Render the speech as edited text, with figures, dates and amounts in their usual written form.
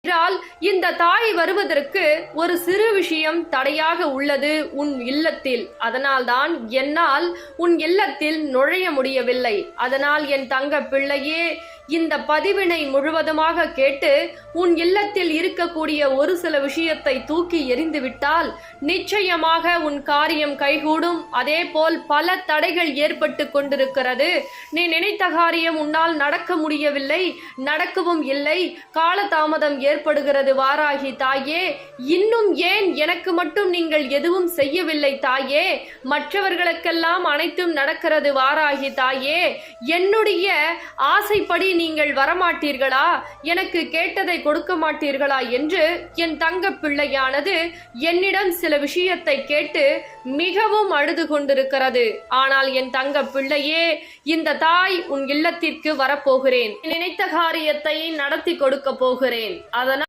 என்றால் இந்த தாய் வருவதற்கு ஒரு சிறு விஷயம் தடையாக உள்ளது உன் இல்லத்தில். அதனால்தான் என்னால் உன் இல்லத்தில் நுழைய முடியவில்லை. அதனால் என் தங்க பிள்ளையே, இந்த பதிவினை முழுவதுமாக கேட்டு உன் இல்லத்தில் இருக்கக்கூடிய ஒரு சில விஷயத்தை தூக்கி எறிந்துவிட்டால் நிச்சயமாக உன் காரியம் கைகூடும். அதே போல் பல தடைகள் ஏற்பட்டு கொண்டிருக்கிறது. நீ நினைத்த காரியம் உன்னால் நடக்க முடியவில்லை, நடக்கவும் இல்லை, காலதாமதம் ஏற்படுகிறது. வாராகி தாயே, இன்னும் ஏன் எனக்கு மட்டும் நீங்கள் எதுவும் செய்யவில்லை தாயே? மற்றவர்களுக்கெல்லாம் அனைத்தும் நடக்கிறது வாராகி தாயே. என்னுடைய ஆசைப்படி நீங்கள் வரமாட்டீர்களா? எனக்கு கேட்டதை கொடுக்க மாட்டீர்களா என்று என் தங்க பிள்ளையானது என்னிடம் சில விஷயத்தை கேட்டு மிகவும் அழுது கொண்டிருக்கிறது. ஆனால் என் தங்க பிள்ளையே, இந்த தாய் உன் இல்லத்திற்கு வரப்போகிறேன். நினைத்த காரியத்தை நடத்தி கொடுக்க போகிறேன். அதனால்